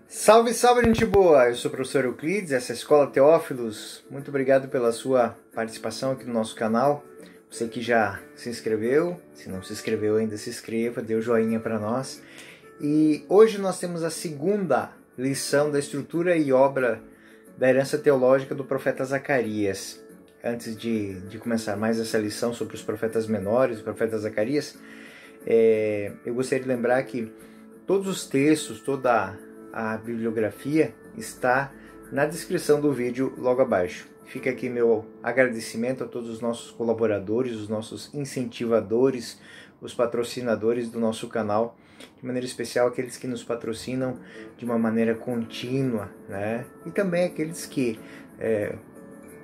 Salve, salve, gente boa! Eu sou o professor Euclides, essa é a Escola Teófilos. Muito obrigado pela sua participação aqui no nosso canal. Você que já se inscreveu, se não se inscreveu ainda, se inscreva, dê o joinha para nós. E hoje nós temos a segunda lição da estrutura e obra da herança teológica do profeta Zacarias. Antes de começar mais essa lição sobre os profetas menores, o profeta Zacarias, eu gostaria de lembrar que todos os textos, toda a bibliografia está na descrição do vídeo logo abaixo. Fica aqui meu agradecimento a todos os nossos colaboradores, os nossos incentivadores, os patrocinadores do nosso canal, de maneira especial aqueles que nos patrocinam de uma maneira contínua, né? E também aqueles que,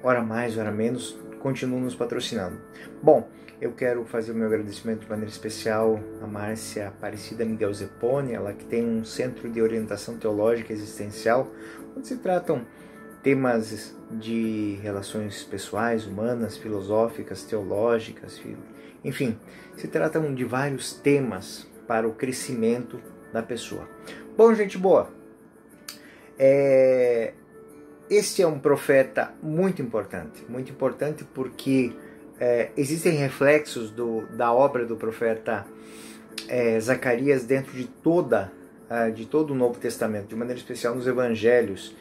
hora mais, hora menos, continuam nos patrocinando. Bom, eu quero fazer o meu agradecimento de maneira especial a Márcia Aparecida Miguel Zeponi, ela que tem um centro de orientação teológica existencial, onde se tratam temas de relações pessoais, humanas, filosóficas, teológicas, enfim, se tratam de vários temas para o crescimento da pessoa. Bom, gente boa, este é um profeta muito importante porque existem reflexos da obra do profeta Zacarias dentro de todo o Novo Testamento, de maneira especial nos Evangelhos.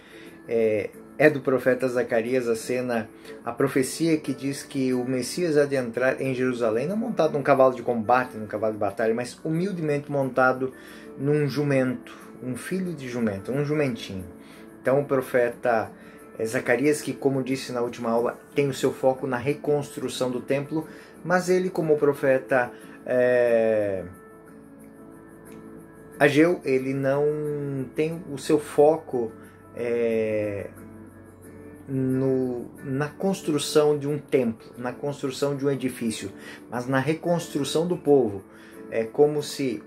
É do profeta Zacarias a profecia que diz que o Messias há de entrar em Jerusalém, não montado num cavalo de combate, num cavalo de batalha, mas humildemente montado num jumento, um filho de jumento, um jumentinho. Então o profeta Zacarias, que, como disse na última aula, tem o seu foco na reconstrução do templo, mas ele, como profeta Ageu, ele não tem o seu foco na construção de um templo, na construção de um edifício, mas na reconstrução do povo. É como se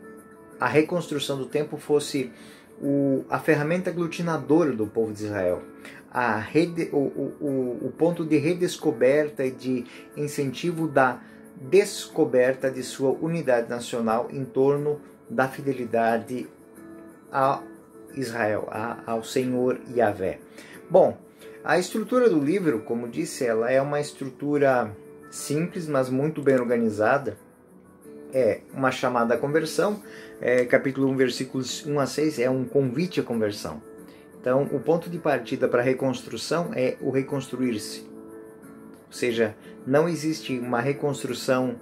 a reconstrução do templo fosse a ferramenta aglutinadora do povo de Israel. O ponto de redescoberta e de incentivo da descoberta de sua unidade nacional em torno da fidelidade a Israel, ao Senhor Yahvé. Bom, a estrutura do livro, como disse, ela é uma estrutura simples, mas muito bem organizada. É uma chamada à conversão, capítulo 1, versículos 1 a 6, é um convite à conversão. Então, o ponto de partida para a reconstrução é o reconstruir-se. Ou seja, não existe uma reconstrução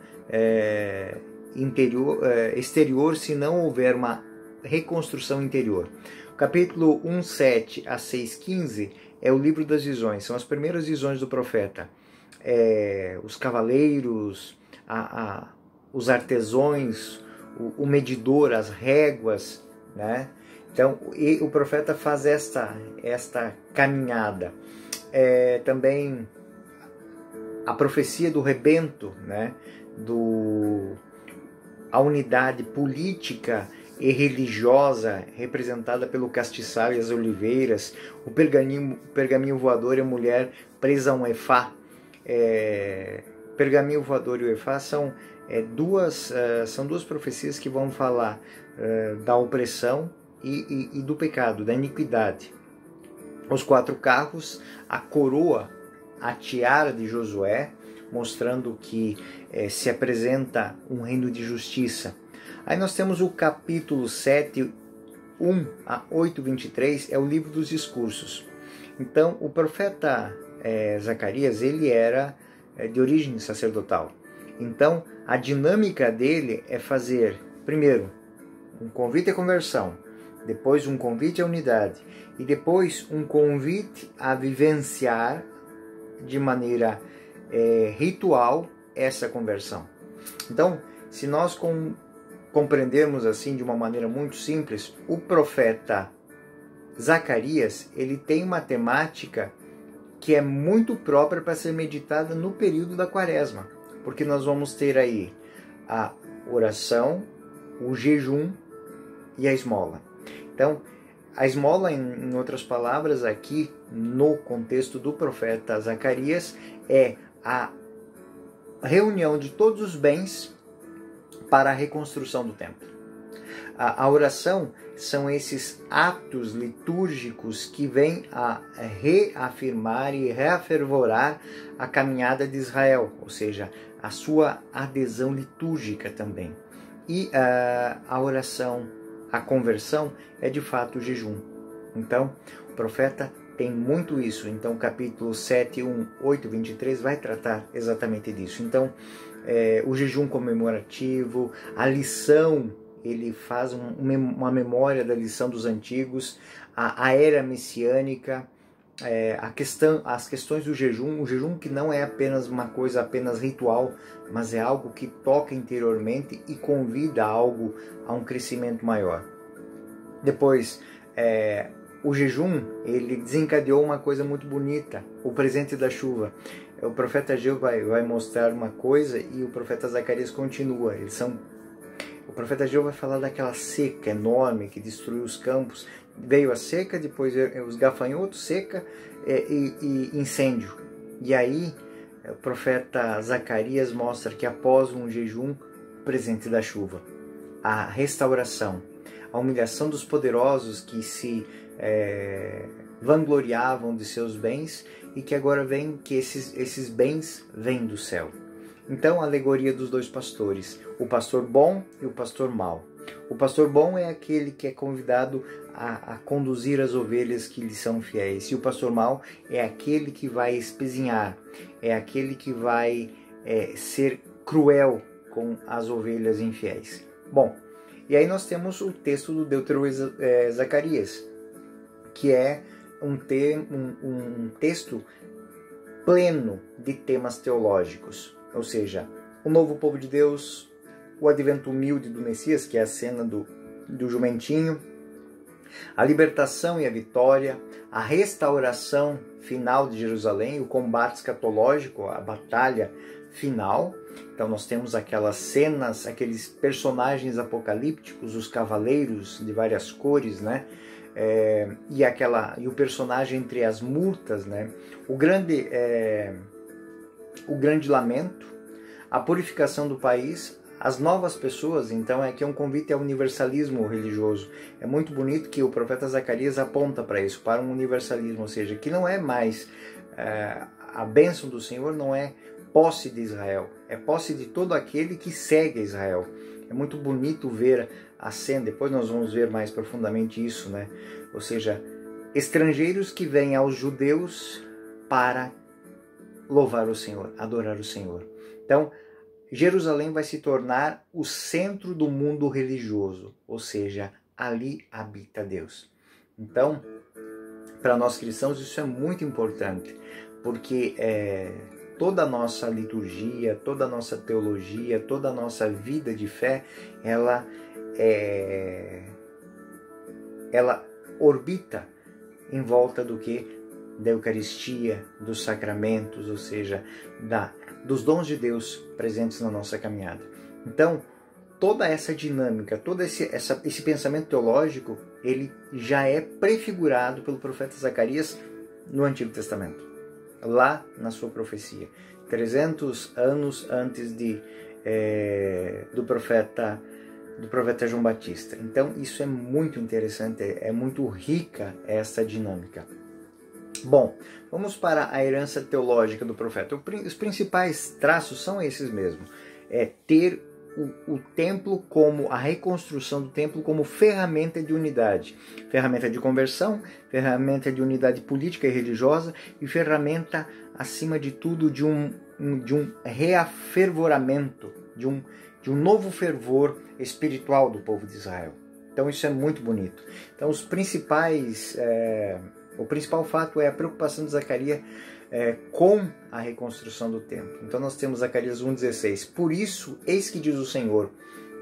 exterior se não houver uma reconstrução interior. O capítulo 1:7 a 6:15 é o livro das visões, são as primeiras visões do profeta. Os cavaleiros, os artesões, o medidor, as réguas, né? Então, o profeta faz esta caminhada. Também a profecia do rebento, né? A unidade política e religiosa representada pelo castiçal e as oliveiras, o pergaminho voador e a mulher presa a um efá. Pergaminho voador e o efá são duas profecias que vão falar da opressão e do pecado, da iniquidade. Os 4 carros, a coroa, a tiara de Josué, mostrando que se apresenta um reino de justiça. Aí nós temos o capítulo 7, 1 a 8, 23, é o livro dos discursos. Então, o profeta Zacarias, ele era de origem sacerdotal. Então, a dinâmica dele é fazer, primeiro, um convite à conversão, depois um convite à unidade, e depois um convite a vivenciar de maneira ritual essa conversão. Então, se nós compreendermos assim de uma maneira muito simples, o profeta Zacarias, ele tem uma temática que é muito própria para ser meditada no período da quaresma, porque nós vamos ter aí a oração, o jejum e a esmola. Então, a esmola, em outras palavras, aqui no contexto do profeta Zacarias, é a reunião de todos os bens para a reconstrução do templo. A oração são esses atos litúrgicos que vêm a reafirmar e reafervorar a caminhada de Israel, ou seja, a sua adesão litúrgica também. E a oração, a conversão, é de fato o jejum. Então, o profeta tem muito isso. Então, capítulo 7, 1, 8, 23 vai tratar exatamente disso. Então, o jejum comemorativo, a lição, ele faz uma memória da lição dos antigos, a era messiânica, as questões do jejum, o jejum que não é apenas uma coisa apenas ritual, mas é algo que toca interiormente e convida a um crescimento maior. Depois, o jejum, ele desencadeou uma coisa muito bonita, o presente da chuva. O profeta Ageu vai mostrar uma coisa e o profeta Zacarias continua. O profeta Ageu vai falar daquela seca enorme que destruiu os campos. Veio a seca, depois os gafanhotos, seca e incêndio. E aí o profeta Zacarias mostra que após um jejum, presente da chuva, a restauração, a humilhação dos poderosos que se vangloriavam de seus bens e que agora vem que esses bens vêm do céu. Então, a alegoria dos dois pastores, o pastor bom e o pastor mau. O pastor bom é aquele que é convidado a conduzir as ovelhas que lhe são fiéis. E o pastor mau é aquele que vai espezinhar, é aquele que vai ser cruel com as ovelhas infiéis. Bom, e aí nós temos o texto do Zacarias, que é um texto pleno de temas teológicos. Ou seja, o novo povo de Deus, o advento humilde do Messias, que é a cena do jumentinho, a libertação e a vitória, a restauração final de Jerusalém, o combate escatológico, a batalha final. Então nós temos aquelas cenas, aqueles personagens apocalípticos, os cavaleiros de várias cores, né? E o personagem entre as murtas, né? O grande lamento, a purificação do país, as novas pessoas. Então aqui é um convite ao universalismo religioso. É muito bonito que o profeta Zacarias aponta para isso, para um universalismo, ou seja, que não é mais a bênção do Senhor, não é posse de Israel, é posse de todo aquele que segue Israel. É muito bonito ver a cena, depois nós vamos ver mais profundamente isso, né? Ou seja, estrangeiros que vêm aos judeus para louvar o Senhor, adorar o Senhor. Então, Jerusalém vai se tornar o centro do mundo religioso, ou seja, ali habita Deus. Então, para nós cristãos isso é muito importante, porque toda a nossa liturgia, toda a nossa teologia, toda a nossa vida de fé, ela orbita em volta do que? Da Eucaristia, dos sacramentos, ou seja, dos dons de Deus presentes na nossa caminhada. Então, toda essa dinâmica, todo esse pensamento teológico, ele já é prefigurado pelo profeta Zacarias no Antigo Testamento, lá na sua profecia, 300 anos antes do profeta João Batista. Então, isso é muito interessante, é muito rica essa dinâmica. Bom, vamos para a herança teológica do profeta. Os principais traços são esses mesmo. Ter o templo a reconstrução do templo como ferramenta de unidade. Ferramenta de conversão, ferramenta de unidade política e religiosa e ferramenta, acima de tudo, de um reafervoramento, de um novo fervor espiritual do povo de Israel. Então isso é muito bonito. Então o principal fato é a preocupação de Zacarias com a reconstrução do templo. Então nós temos Zacarias 1,16. Por isso, eis que diz o Senhor,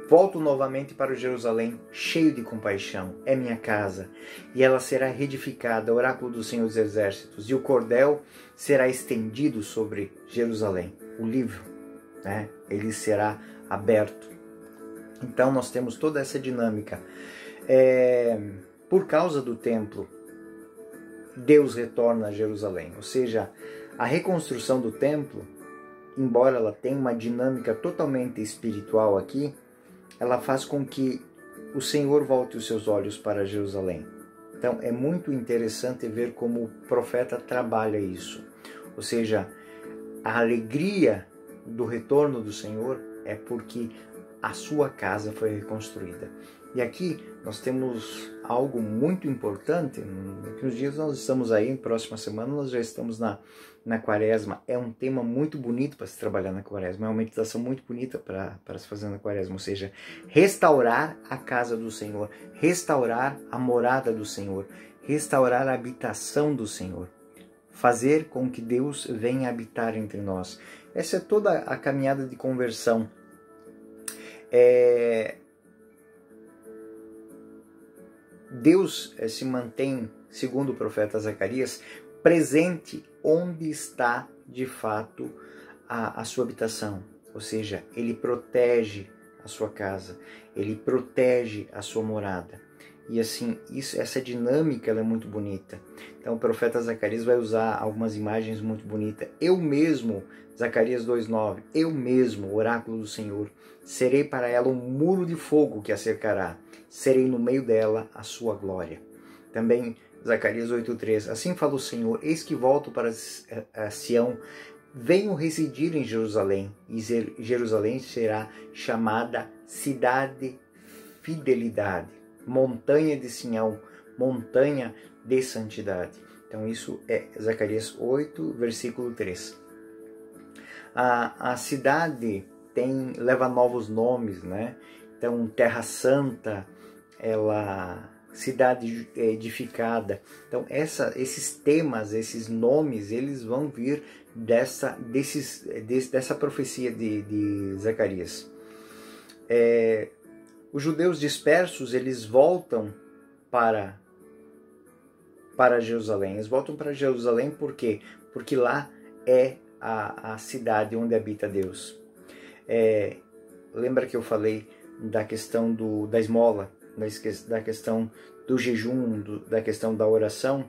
volto novamente para Jerusalém, cheio de compaixão. É minha casa, e ela será reedificada, oráculo do Senhor dos Exércitos, e o cordel será estendido sobre Jerusalém. O livro, né, ele será aberto. Então nós temos toda essa dinâmica. Por causa do templo, Deus retorna a Jerusalém, ou seja, a reconstrução do templo, embora ela tenha uma dinâmica totalmente espiritual aqui, ela faz com que o Senhor volte os seus olhos para Jerusalém. Então é muito interessante ver como o profeta trabalha isso. Ou seja, a alegria do retorno do Senhor é porque a sua casa foi reconstruída. E aqui nós temos algo muito importante. Daqui uns dias nós estamos aí, próxima semana nós já estamos na quaresma. É um tema muito bonito para se trabalhar na quaresma, é uma meditação muito bonita para se fazer na quaresma. Ou seja, restaurar a casa do Senhor, restaurar a morada do Senhor, restaurar a habitação do Senhor. Fazer com que Deus venha habitar entre nós. Essa é toda a caminhada de conversão. Deus se mantém, segundo o profeta Zacarias, presente onde está de fato a sua habitação. Ou seja, ele protege a sua casa, ele protege a sua morada. E assim, essa dinâmica ela é muito bonita. Então o profeta Zacarias vai usar algumas imagens muito bonitas. Eu mesmo, Zacarias 2,9, eu mesmo, oráculo do Senhor, serei para ela um muro de fogo que a cercará. Serei no meio dela a sua glória. Também Zacarias 8,3, assim fala o Senhor, eis que volto para Sião, venho residir em Jerusalém, e Jerusalém será chamada cidade fidelidade, montanha de Sião, montanha de santidade. Então isso é Zacarias 8, versículo 3. A cidade leva novos nomes, né? Então, Terra Santa, cidade edificada. Então, esses temas, esses nomes, eles vão vir dessa profecia de Zacarias. Os judeus dispersos, eles voltam para Jerusalém. Eles voltam para Jerusalém por quê? Porque lá é a cidade onde habita Deus. Lembra que eu falei da questão da esmola, da questão do jejum, da questão da oração?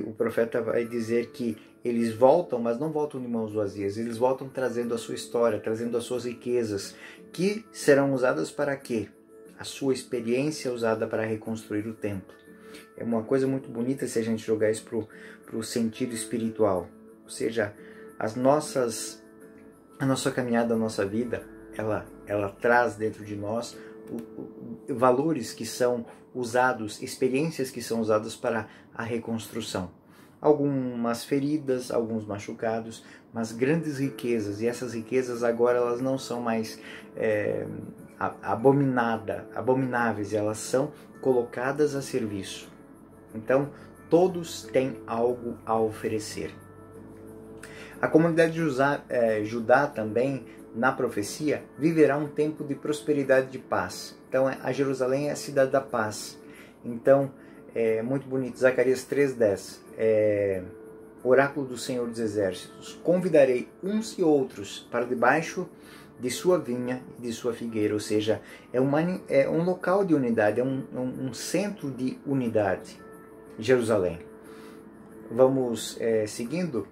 O profeta vai dizer que eles voltam, mas não voltam de mãos vazias. Eles voltam trazendo a sua história, trazendo as suas riquezas, que serão usadas para quê? A sua experiência usada para reconstruir o templo. É uma coisa muito bonita se a gente jogar isso para o sentido espiritual. Ou seja, a nossa caminhada, a nossa vida, ela traz dentro de nós valores que são usados, experiências que são usadas para a reconstrução. Algumas feridas, alguns machucados, mas grandes riquezas. E essas riquezas agora elas não são mais abomináveis, elas são colocadas a serviço. Então, todos têm algo a oferecer. A comunidade de Judá também, na profecia, viverá um tempo de prosperidade e de paz. Então, a Jerusalém é a cidade da paz. Então, é muito bonito. Zacarias 3,10. Oráculo do Senhor dos Exércitos. Convidarei uns e outros para debaixo de sua vinha e de sua figueira. Ou seja, é um local de unidade, é um centro de unidade. Jerusalém. Vamos seguindo.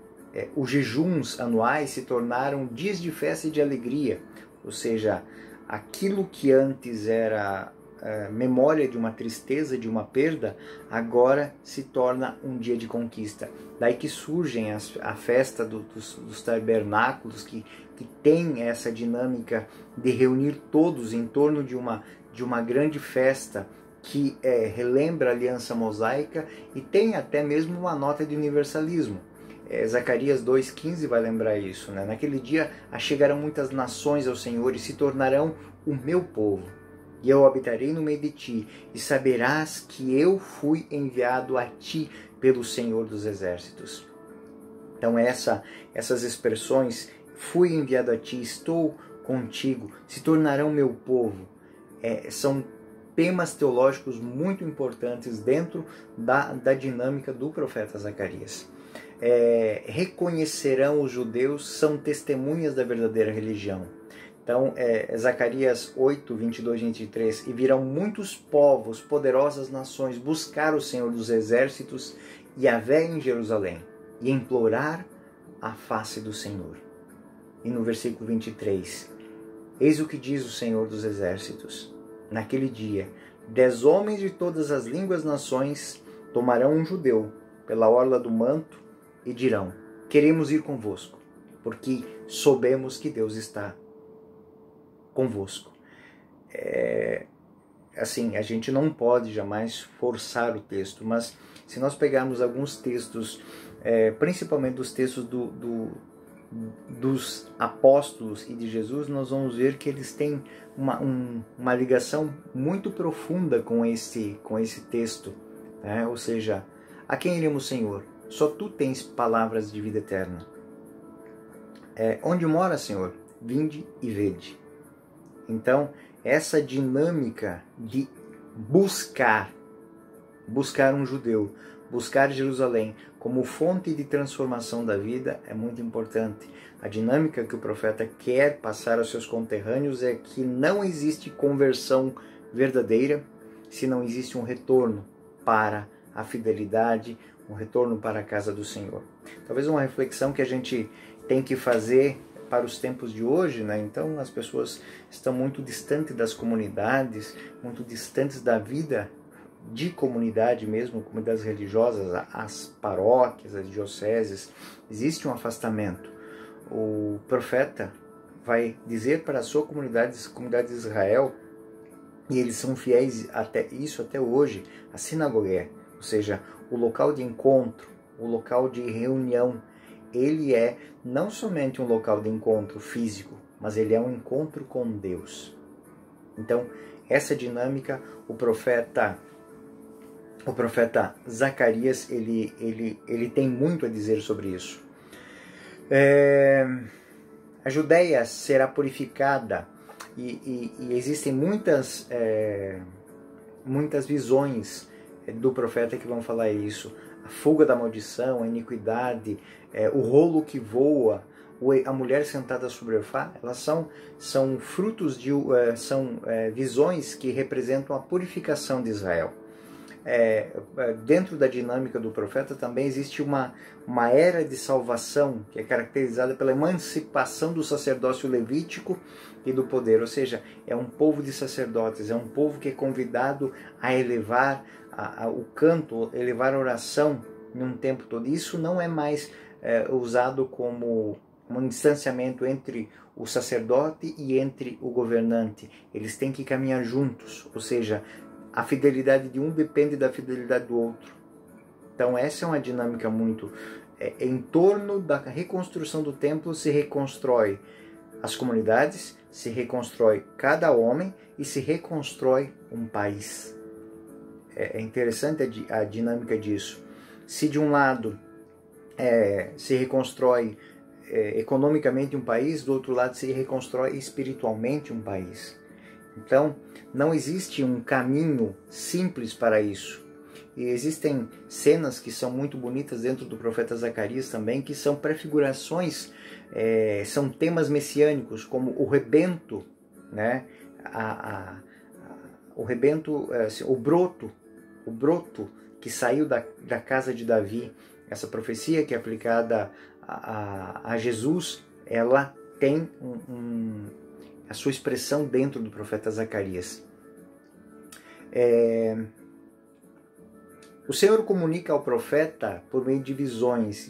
Os jejuns anuais se tornaram dias de festa e de alegria, ou seja, aquilo que antes era memória de uma tristeza, de uma perda, agora se torna um dia de conquista. Daí que surgem a festa dos tabernáculos, que tem essa dinâmica de reunir todos em torno de uma grande festa, que relembra a aliança mosaica e tem até mesmo uma nota de universalismo. Zacarias 2,15 vai lembrar isso, né? Naquele dia achegarão muitas nações ao Senhor e se tornarão o meu povo. E eu habitarei no meio de ti, e saberás que eu fui enviado a ti pelo Senhor dos Exércitos. Então essas expressões, fui enviado a ti, estou contigo, se tornarão meu povo, são temas teológicos muito importantes dentro da dinâmica do profeta Zacarias. Reconhecerão os judeus, são testemunhas da verdadeira religião. Então, Zacarias 8, 22 e 23, e virão muitos povos, poderosas nações, buscar o Senhor dos Exércitos e Yahvé em Jerusalém, e implorar a face do Senhor. E no versículo 23, eis o que diz o Senhor dos Exércitos, naquele dia, 10 homens de todas as línguas nações tomarão um judeu pela orla do manto e dirão: queremos ir convosco, porque soubemos que Deus está convosco. Assim, a gente não pode jamais forçar o texto, mas se nós pegarmos alguns textos, principalmente dos textos dos apóstolos e de Jesus, nós vamos ver que eles têm uma ligação muito profunda com esse texto, né? Ou seja, a quem iremos, Senhor? Só tu tens palavras de vida eterna. Onde mora, Senhor? Vinde e vede. Então, essa dinâmica de buscar um judeu, buscar Jerusalém como fonte de transformação da vida é muito importante. A dinâmica que o profeta quer passar aos seus conterrâneos é que não existe conversão verdadeira se não existe um retorno para a fidelidade, um retorno para a casa do Senhor. Talvez uma reflexão que a gente tem que fazer para os tempos de hoje, né? Então as pessoas estão muito distantes das comunidades, muito distantes da vida de comunidade mesmo, comunidades religiosas, as paróquias, as dioceses. Existe um afastamento. O profeta vai dizer para a sua comunidade de Israel, e eles são fiéis até hoje, a sinagoga, ou seja, o local de encontro, o local de reunião. Ele é não somente um local de encontro físico, mas ele é um encontro com Deus. Então, essa dinâmica, o profeta Zacarias, ele tem muito a dizer sobre isso. A Judéia será purificada e existem muitas visões do profeta que vão falar isso. A fuga da maldição, a iniquidade, o rolo que voa, a mulher sentada sobre o Efá, elas são frutos são visões que representam a purificação de Israel. Dentro da dinâmica do profeta também existe uma era de salvação que é caracterizada pela emancipação do sacerdócio levítico e do poder, ou seja, é um povo de sacerdotes, é um povo que é convidado a elevar o canto, elevar a oração em um tempo todo. Isso não é mais usado como um distanciamento entre o sacerdote e entre o governante. Eles têm que caminhar juntos, ou seja, a fidelidade de um depende da fidelidade do outro. Então essa é uma dinâmica muito... em torno da reconstrução do templo se reconstrói as comunidades, se reconstrói cada homem e se reconstrói um país. É interessante a dinâmica disso. Se de um lado se reconstrói economicamente um país, do outro lado se reconstrói espiritualmente um país. Então, não existe um caminho simples para isso. E existem cenas que são muito bonitas dentro do profeta Zacarias também, que são prefigurações, são temas messiânicos, como o rebento, né? O rebento, o broto que saiu da casa de Davi. Essa profecia que é aplicada a Jesus, ela tem a sua expressão dentro do profeta Zacarias. O Senhor comunica ao profeta por meio de visões,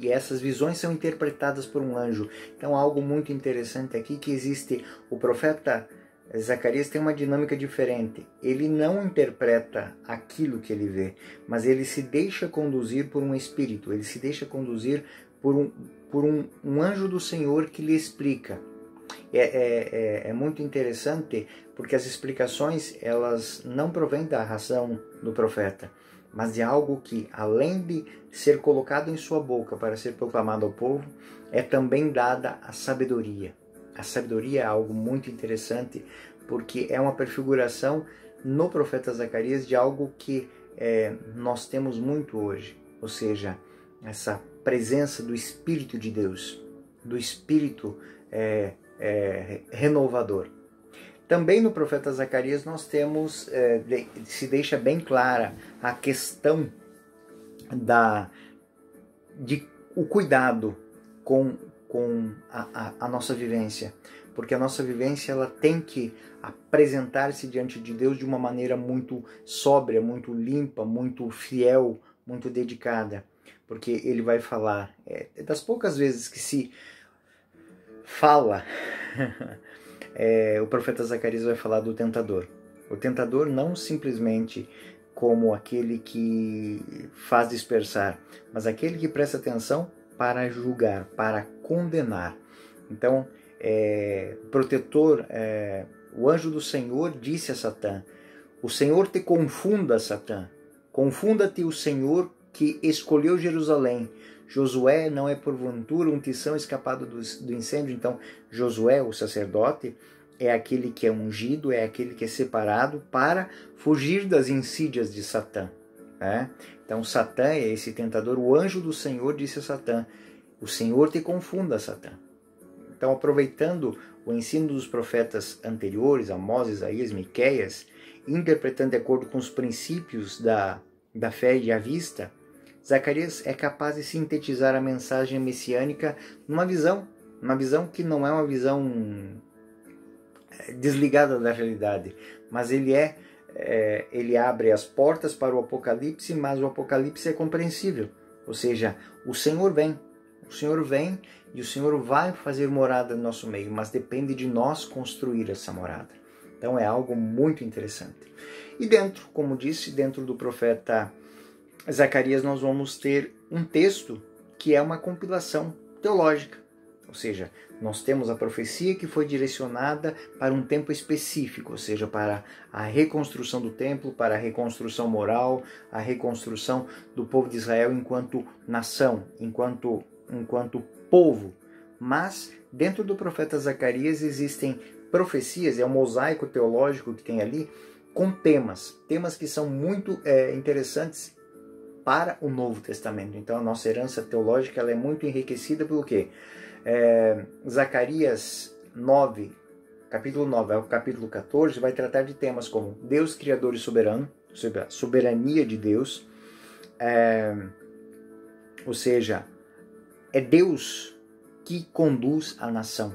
e essas visões são interpretadas por um anjo. Então, algo muito interessante aqui, que existe, o profeta Zacarias tem uma dinâmica diferente. Ele não interpreta aquilo que ele vê, mas ele se deixa conduzir por um espírito, ele se deixa conduzir por um anjo do Senhor que lhe explica. É muito interessante, porque as explicações, elas não provêm da razão do profeta, mas de algo que, além de ser colocado em sua boca para ser proclamado ao povo, é também dada a sabedoria. A sabedoria é algo muito interessante, porque é uma prefiguração no profeta Zacarias de algo que nós temos muito hoje, ou seja, essa presença do Espírito de Deus, do Espírito renovador. Também no profeta Zacarias nós temos, se deixa bem clara a questão o cuidado com a nossa vivência. porque a nossa vivência ela tem que apresentar-se diante de Deus de uma maneira muito sóbria, muito limpa, muito fiel, muito dedicada, porque Ele vai falar, das poucas vezes que se fala, o profeta Zacarias vai falar do tentador. O tentador não simplesmente como aquele que faz dispersar, mas aquele que presta atenção para julgar, para condenar. Então, protetor, o anjo do Senhor disse a Satã: o Senhor te confunda, Satã. Confunda-te o Senhor que escolheu Jerusalém. Josué não é porventura um tição escapado do incêndio. Então, Josué, o sacerdote, é aquele que é ungido, é aquele que é separado para fugir das insídias de Satã. Né? Então, Satã é esse tentador. O anjo do Senhor disse a Satã: o Senhor te confunda, Satã. Então, aproveitando o ensino dos profetas anteriores, Amós, Isaías, Miqueias, interpretando de acordo com os princípios da fé e à vista, Zacarias é capaz de sintetizar a mensagem messiânica numa visão que não é uma visão desligada da realidade, mas ele abre as portas para o Apocalipse, mas o Apocalipse é compreensível, ou seja, o Senhor vem e o Senhor vai fazer morada no nosso meio, mas depende de nós construir essa morada. Então é algo muito interessante. E dentro, como disse, dentro do profeta Zacarias nós vamos ter um texto que é uma compilação teológica. Ou seja, nós temos a profecia que foi direcionada para um tempo específico, ou seja, para a reconstrução do templo, para a reconstrução moral, a reconstrução do povo de Israel enquanto nação, enquanto povo. Mas dentro do profeta Zacarias existem profecias, é um mosaico teológico que tem ali, com temas que são muito interessantes para o Novo Testamento. Então a nossa herança teológica ela é muito enriquecida pelo quê? Zacarias 9, capítulo 9 ao capítulo 14, vai tratar de temas como Deus Criador e Soberano, sobre a soberania de Deus, ou seja, é Deus que conduz a nação.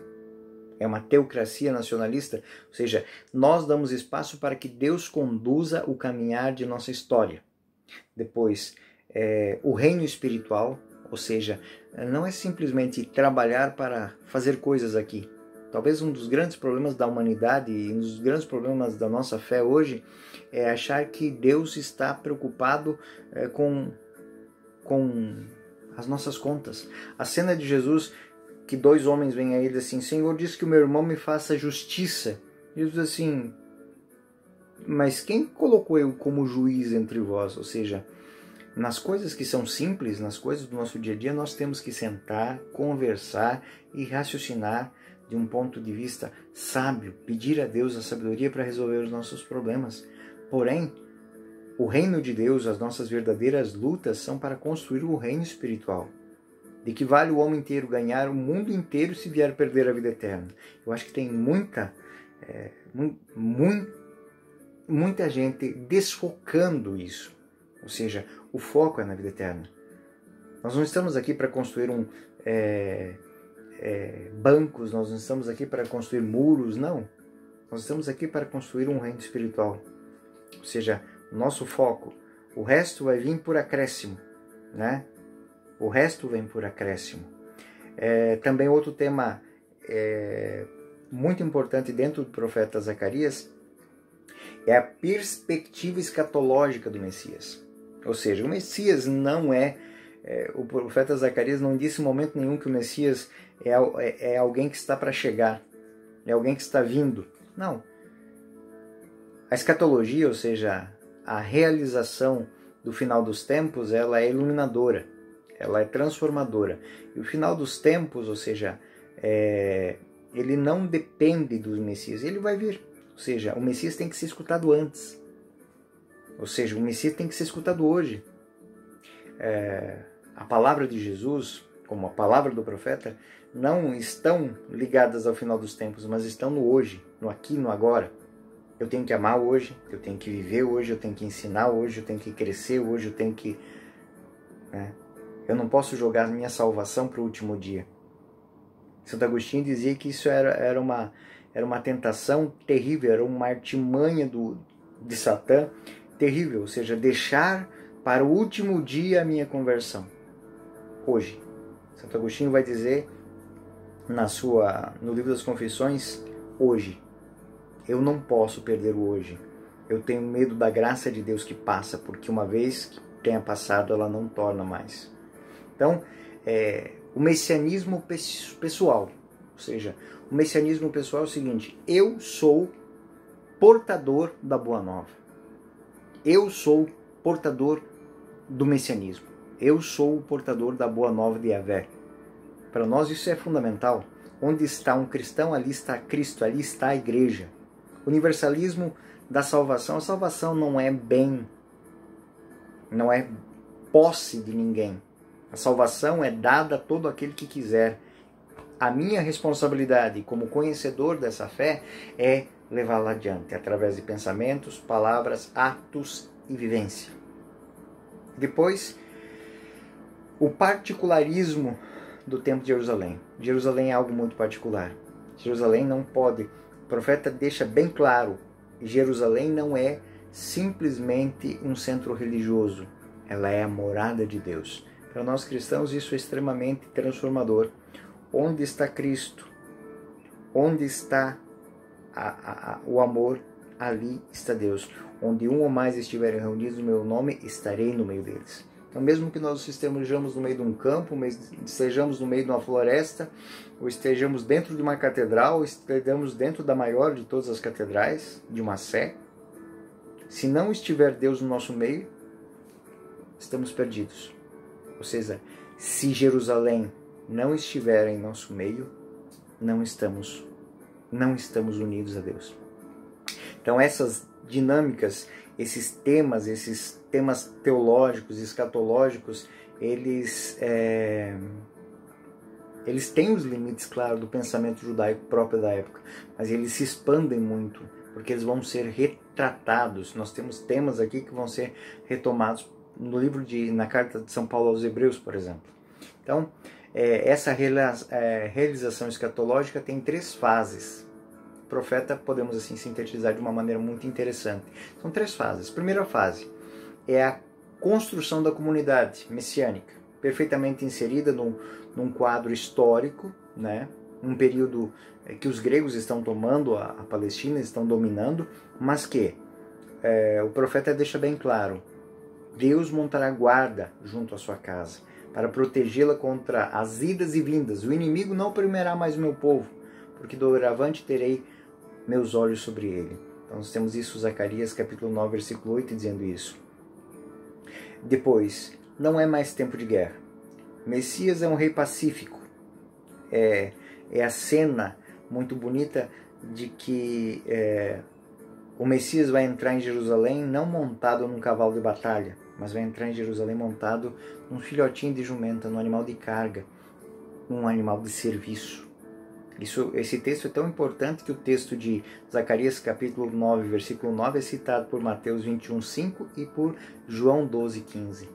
É uma teocracia nacionalista, ou seja, nós damos espaço para que Deus conduza o caminhar de nossa história. Depois, o reino espiritual, ou seja, não é simplesmente trabalhar para fazer coisas aqui. Talvez um dos grandes problemas da humanidade e um dos grandes problemas da nossa fé hoje é achar que Deus está preocupado com as nossas contas. A cena de Jesus, que dois homens vêm a ele assim: Senhor, diz que o meu irmão me faça justiça. Jesus diz assim: mas quem colocou eu como juiz entre vós? Ou seja, nas coisas que são simples, nas coisas do nosso dia a dia, nós temos que sentar, conversar e raciocinar de um ponto de vista sábio, pedir a Deus a sabedoria para resolver os nossos problemas. Porém, o reino de Deus, as nossas verdadeiras lutas são para construir o reino espiritual. De que vale o homem inteiro ganhar o mundo inteiro se vier perder a vida eterna? Eu acho que tem muita gente desfocando isso. Ou seja, o foco é na vida eterna. Nós não estamos aqui para construir bancos, nós não estamos aqui para construir muros, não. Nós estamos aqui para construir um reino espiritual. Ou seja, o nosso foco. O resto vai vir por acréscimo, né? O resto vem por acréscimo. Também outro tema muito importante dentro do profeta Zacarias é a perspectiva escatológica do Messias. Ou seja, o Messias não o profeta Zacarias não disse em momento nenhum que o Messias é alguém que está para chegar, é alguém que está vindo. Não. A escatologia, ou seja, a realização do final dos tempos, ela é iluminadora, ela é transformadora. E o final dos tempos, ou seja, ele não depende do Messias, ele vai vir. Ou seja, o Messias tem que ser escutado antes. Ou seja, o Messias tem que ser escutado hoje. A palavra de Jesus, como a palavra do profeta, não estão ligadas ao final dos tempos, mas estão no hoje, no aqui, no agora. Eu tenho que amar hoje, eu tenho que viver hoje, eu tenho que ensinar hoje, eu tenho que crescer hoje, eu tenho que... Eu não posso jogar minha salvação para o último dia. Santo Agostinho dizia que isso era uma tentação terrível, era uma artimanha de Satã terrível, ou seja, deixar para o último dia a minha conversão. Hoje, Santo Agostinho vai dizer no livro das Confissões, hoje, eu não posso perder o hoje. Eu tenho medo da graça de Deus que passa, porque uma vez que tenha passado, ela não torna mais. Então, o messianismo pessoal, ou seja, o messianismo pessoal é o seguinte: eu sou portador da Boa Nova. Eu sou portador do messianismo. Eu sou o portador da Boa Nova de Yahvé. Para nós isso é fundamental. Onde está um cristão, ali está Cristo, ali está a igreja. Universalismo da salvação. A salvação não é bem, não é posse de ninguém. A salvação é dada a todo aquele que quiser. A minha responsabilidade como conhecedor dessa fé é levá-la adiante, através de pensamentos, palavras, atos e vivência. Depois, o particularismo do Templo de Jerusalém. Jerusalém é algo muito particular. Jerusalém não pode... O profeta deixa bem claro, Jerusalém não é simplesmente um centro religioso. Ela é a morada de Deus. Para nós cristãos isso é extremamente transformador. Onde está Cristo? Onde está o amor? Ali está Deus. Onde um ou mais estiverem reunidos no meu nome, estarei no meio deles. Então, mesmo que nós estejamos no meio de um campo, estejamos no meio de uma floresta, ou estejamos dentro de uma catedral, ou estejamos dentro da maior de todas as catedrais, de uma sé, se não estiver Deus no nosso meio, estamos perdidos. Ou seja, se Jerusalém não estiver em nosso meio, não estamos unidos a Deus. Então essas dinâmicas, esses temas teológicos, escatológicos, eles têm os limites, claro, do pensamento judaico próprio da época, mas eles se expandem muito, porque eles vão ser retratados. Nós temos temas aqui que vão ser retomados na carta de São Paulo aos Hebreus, por exemplo. Então, essa realização escatológica tem 3 fases. O profeta, podemos assim sintetizar de uma maneira muito interessante. São 3 fases. Primeira fase é a construção da comunidade messiânica, perfeitamente inserida num quadro histórico, né? Um período que os gregos estão tomando a Palestina, estão dominando, mas que o profeta deixa bem claro: Deus montará guarda junto à sua casa, para protegê-la contra as idas e vindas. O inimigo não oprimirá mais o meu povo, porque doravante terei meus olhos sobre ele. Então nós temos isso, Zacarias capítulo 9, versículo 8, dizendo isso. Depois, não é mais tempo de guerra. Messias é um rei pacífico. É a cena muito bonita de que o Messias vai entrar em Jerusalém não montado num cavalo de batalha, mas vai entrar em Jerusalém montado num filhotinho de jumenta, num animal de carga, num animal de serviço. Esse texto é tão importante que o texto de Zacarias capítulo 9, versículo 9 é citado por Mateus 21, 5 e por João 12, 15.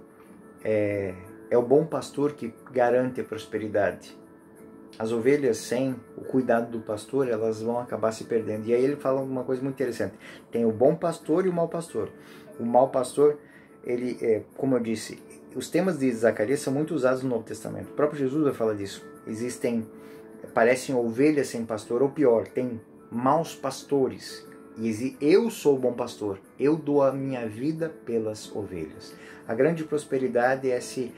É o bom pastor que garante a prosperidade. As ovelhas sem o cuidado do pastor, elas vão acabar se perdendo. E aí ele fala uma coisa muito interessante. Tem o bom pastor e o mau pastor. O mau pastor, ele, como eu disse, os temas de Zacarias são muito usados no Novo Testamento. O próprio Jesus vai falar disso. Parecem ovelhas sem pastor, ou pior, tem maus pastores. E eu sou o bom pastor. Eu dou a minha vida pelas ovelhas. A grande prosperidade é se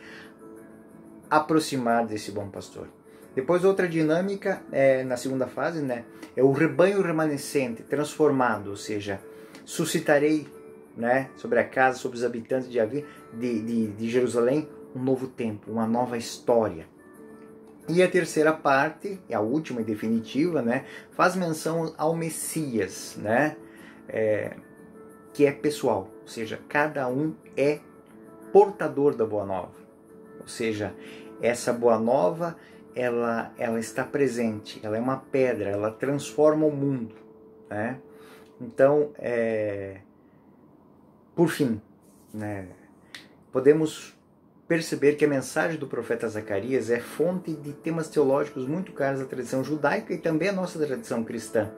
aproximar desse bom pastor. Depois outra dinâmica, na segunda fase, né, é o rebanho remanescente, transformado, ou seja, suscitarei, né, sobre a casa, sobre os habitantes de Jerusalém, um novo tempo, uma nova história. E a terceira parte, a última e definitiva, né, faz menção ao Messias, né, que é pessoal, ou seja, cada um é portador da Boa Nova. Ou seja, essa Boa Nova, ela está presente, ela é uma pedra, ela transforma o mundo, né? Então, por fim, né, podemos perceber que a mensagem do profeta Zacarias é fonte de temas teológicos muito caros à tradição judaica e também à nossa tradição cristã.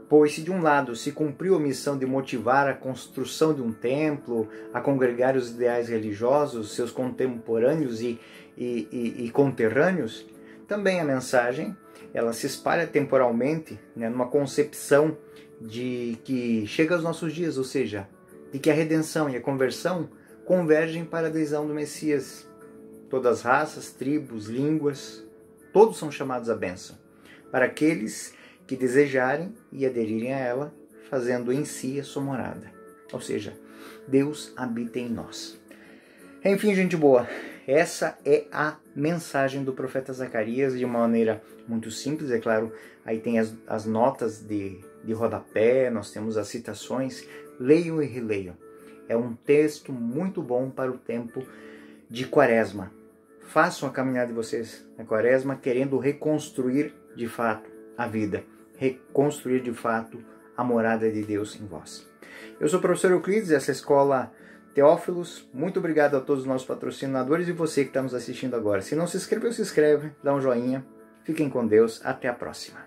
Pois se de um lado se cumpriu a missão de motivar a construção de um templo, a congregar os ideais religiosos, seus contemporâneos e conterrâneos, também a mensagem ela se espalha temporalmente, né, numa concepção de que chega aos nossos dias, ou seja, de que a redenção e a conversão convergem para a adesão do Messias. Todas as raças, tribos, línguas, todos são chamados à bênção, para aqueles que desejarem e aderirem a ela, fazendo em si a sua morada. Ou seja, Deus habita em nós. Enfim, gente boa, essa é a mensagem do profeta Zacarias de uma maneira muito simples, é claro, aí tem as notas de rodapé, nós temos as citações, leiam e releiam. É um texto muito bom para o tempo de Quaresma. Façam a caminhada de vocês na Quaresma querendo reconstruir de fato a vida, reconstruir de fato a morada de Deus em vós. Eu sou o professor Euclides, essa escola Teófilos. Muito obrigado a todos os nossos patrocinadores e você que está nos assistindo agora. Se não se inscreveu, se inscreve, dá um joinha. Fiquem com Deus. Até a próxima.